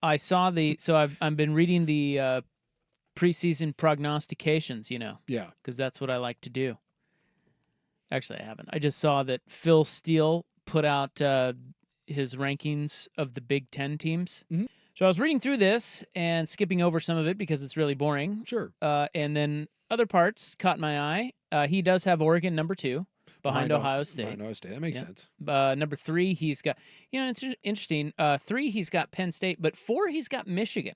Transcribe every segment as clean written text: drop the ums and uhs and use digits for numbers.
I saw so I've been reading the preseason prognostications, Yeah. because that's what I like to do. Actually, I haven't. I just saw that Phil Steele put out his rankings of the Big Ten teams. Mhm. So I was reading through this and skipping over some of it because it's really boring. Sure. And then other parts caught my eye. He does have Oregon number 2 behind Ohio State. Behind Ohio State. That makes sense. Number 3, he's got, it's interesting. 3, he's got Penn State, but 4, he's got Michigan.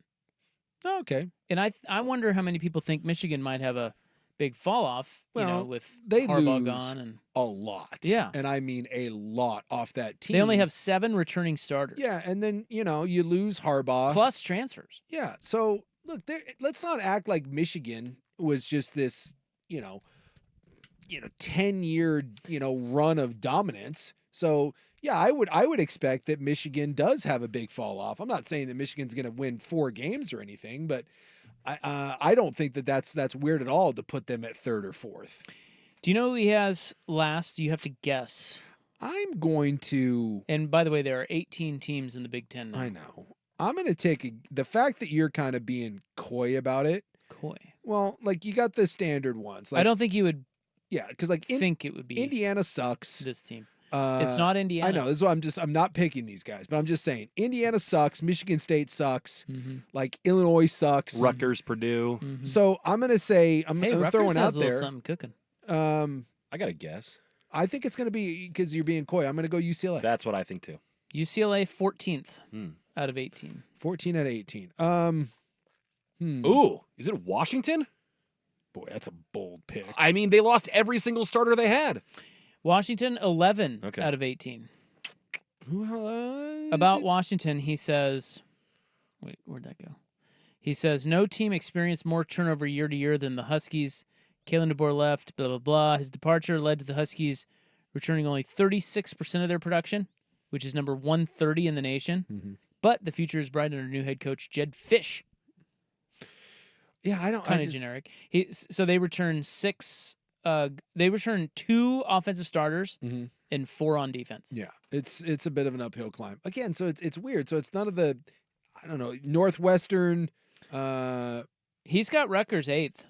Oh, okay. And I wonder how many people think Michigan might have a big fall off, with they Harbaugh lose gone and a lot. Yeah. And I mean a lot off that team. they only have 7 returning starters. Yeah, and then, you lose Harbaugh. Plus transfers. Yeah. So, look, let's not act like Michigan was just this, 10-year, run of dominance. So, yeah, I would expect that Michigan does have a big fall off. I'm not saying that Michigan's going to win 4 games or anything, but I don't think that's weird at all to put them at 3rd or 4th. Do you know who he has last? You have to guess. I'm going to. And by the way, there are 18 teams in the Big Ten now. I know. I'm going to take the fact that you're kind of being coy about it. Coy. Well, like, you got the standard ones. Like, I don't think you would. Yeah, because think it would be Indiana sucks. This team. It's not Indiana. I know. This is why I'm not picking these guys, but I'm just saying Indiana sucks. Michigan State sucks. Mm-hmm. Like, Illinois sucks. Rutgers, Purdue. Mm-hmm. So I'm going to say I'm going to throw one out has a there. little something cooking. I got to guess. I think it's going to be, because you're being coy, I'm going to go UCLA. That's what I think too. UCLA 14th out of 18. 14 out of 18. Ooh, is it Washington? Boy, that's a bold pick. I mean, they lost every single starter they had. Washington 11 out of 18. About Washington, he says, wait, where'd that go? He says, no team experienced more turnover year to year than the Huskies. Kalen DeBoer left, blah, blah, blah. His departure led to the Huskies returning only 36% of their production, which is number 130 in the nation. Mm-hmm. But the future is bright under new head coach Jed Fish. Yeah, I don't. Kind of generic. So they return 6. They return 2 offensive starters and 4 on defense. Yeah, it's a bit of an uphill climb again. So it's weird. So it's none of the, I don't know, Northwestern. He's got Rutgers 8th.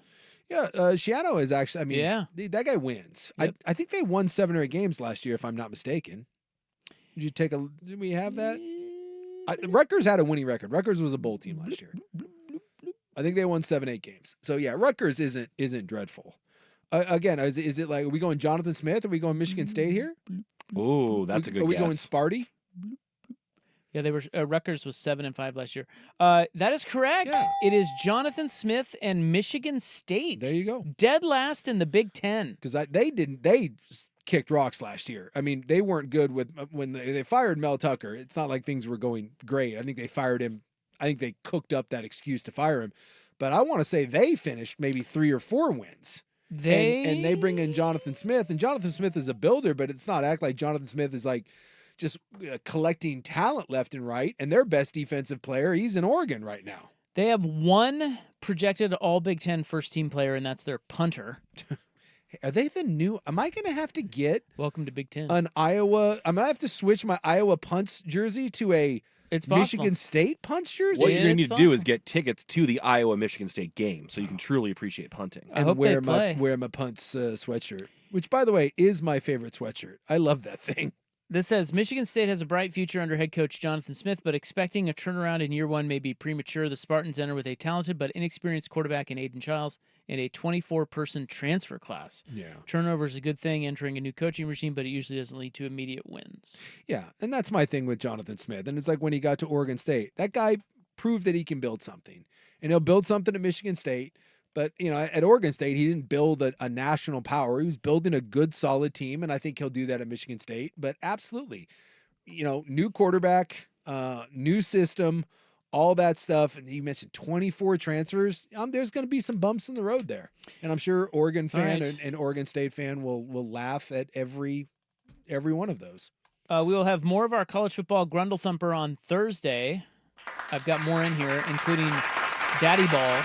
Yeah, Shiano is actually. I mean, that guy wins. Yep. I think they won 7 or 8 games last year, if I'm not mistaken. Did we have that? Rutgers had a winning record. Rutgers was a bowl team last year. I think they won 7, 8 games. So yeah, Rutgers isn't dreadful. Again, is it like, are we going Jonathan Smith? Are we going Michigan State here? Ooh, that's a good guess. Are we going Sparty? Yeah, they were. Rutgers was 7-5 last year. That is correct. Yeah. It is Jonathan Smith and Michigan State. There you go. Dead last in the Big Ten. Because they kicked rocks last year. I mean, they weren't good when they fired Mel Tucker. It's not like things were going great. I think they fired him. I think they cooked up that excuse to fire him. But I want to say they finished maybe 3 or 4 wins. And they bring in Jonathan Smith. And Jonathan Smith is a builder, but it's not act like Jonathan Smith is like just collecting talent left and right. And their best defensive player, he's in Oregon right now. They have 1 projected all Big Ten first-team player, and that's their punter. Are they the new? Am I going to have to get Welcome to Big Ten. an Iowa? I'm going to have to switch my Iowa punts jersey to a Michigan State punts jersey? What you're going to need to do is get tickets to the Iowa-Michigan State game so you can truly appreciate punting. And wear my punts sweatshirt, which, by the way, is my favorite sweatshirt. I love that thing. This says, Michigan State has a bright future under head coach Jonathan Smith, but expecting a turnaround in year 1 may be premature. The Spartans enter with a talented but inexperienced quarterback in Aiden Childs and a 24-person transfer class. Yeah. Turnover is a good thing entering a new coaching regime, but it usually doesn't lead to immediate wins. Yeah, and that's my thing with Jonathan Smith. And it's like when he got to Oregon State, that guy proved that he can build something. And he'll build something at Michigan State. But, at Oregon State, he didn't build a national power. He was building a good, solid team, and I think he'll do that at Michigan State. But absolutely, new quarterback, new system, all that stuff. And you mentioned 24 transfers. There's going to be some bumps in the road there. And I'm sure Oregon fan and Oregon State fan will laugh at every one of those. We will have more of our college football Grundle Thumper on Thursday. I've got more in here, including Daddy Ball.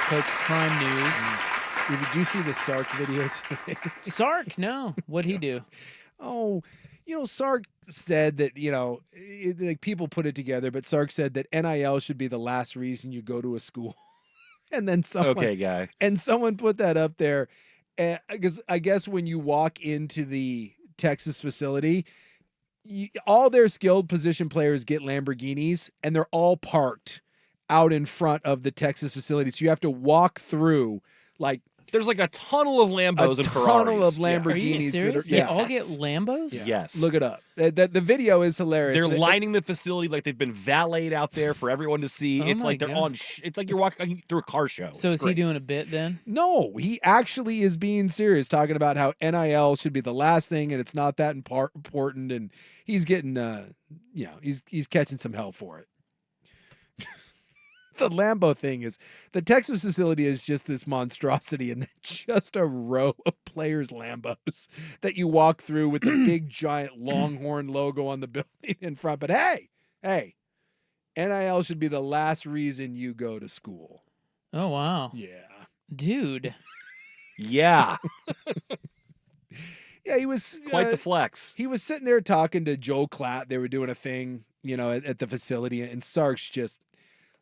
Coach Prime News. Did you see the Sark video today? Sark? No. What'd he do? Oh, Sark said that, like people put it together, but Sark said that NIL should be the last reason you go to a school. And then Okay, guy. someone put that up there. Because I guess when you walk into the Texas facility, all their skilled position players get Lamborghinis, and they're all parked out in front of the Texas facility. So you have to walk through like There's like a tunnel of Lambos and Ferraris. tunnel of Yeah. Are you Lamborghinis. serious? That are, They all get Lambos? Yeah. Yes. Look it up. The video is hilarious. They're lining the facility like they've been valeted out there for everyone to see. Oh It's my like they're God. on. It's like you're walking through a car show. So It's is he great. doing a bit then? No, he actually is being serious, talking about how NIL should be the last thing and it's not that important. And he's getting, he's catching some hell for it. The Lambo thing is the Texas facility is just this monstrosity and just a row of players' Lambos that you walk through with the big giant Longhorn logo on the building in front. But hey, NIL should be the last reason you go to school. Oh, wow. Yeah. Dude. Yeah, Yeah, he was quite the flex. He was sitting there talking to Joel Klatt. They were doing a thing, at the facility, and Sark's just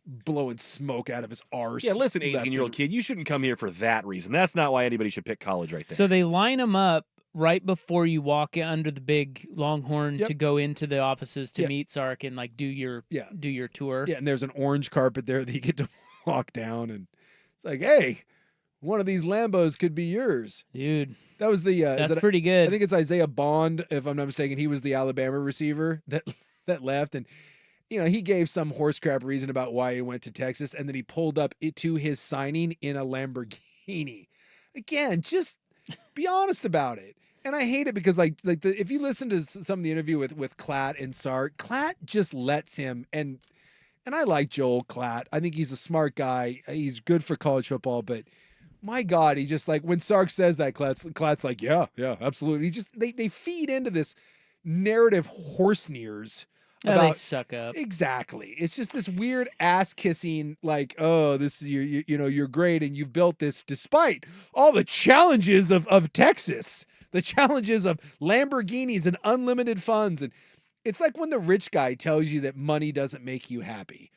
blowing smoke out of his arse. Yeah, listen, left 18-year-old and- kid, you shouldn't come here for that reason. That's not why anybody should pick college right there. So they line them up right before you walk under the big Longhorn Yep. to go into the offices to Yep. meet Sark and like do your tour. Yeah, and there's an orange carpet there that you get to walk down, and it's like, hey, one of these Lambos could be yours. Dude, That was the. that's pretty good. I think it's Isaiah Bond, if I'm not mistaken. He was the Alabama receiver that left, and he gave some horse crap reason about why he went to Texas, and then he pulled up to his signing in a Lamborghini. Again, just be honest about it. And I hate it because if you listen to some of the interview with Klatt and Sark, Klatt just lets him, and I like Joel Klatt. I think he's a smart guy. He's good for college football, but my God, he just like when Sark says that, Klatt's like, yeah, absolutely. He just they feed into this narrative horse nears. Yeah, they suck up. Exactly. It's just this weird ass kissing, like, oh, this is you're great and you've built this despite all the challenges of Texas, the challenges of Lamborghinis and unlimited funds. And it's like when the rich guy tells you that money doesn't make you happy.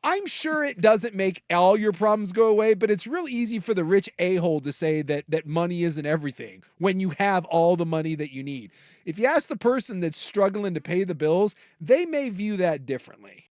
I'm sure it doesn't make all your problems go away, but it's real easy for the rich a-hole to say that money isn't everything when you have all the money that you need. If you ask the person that's struggling to pay the bills, they may view that differently.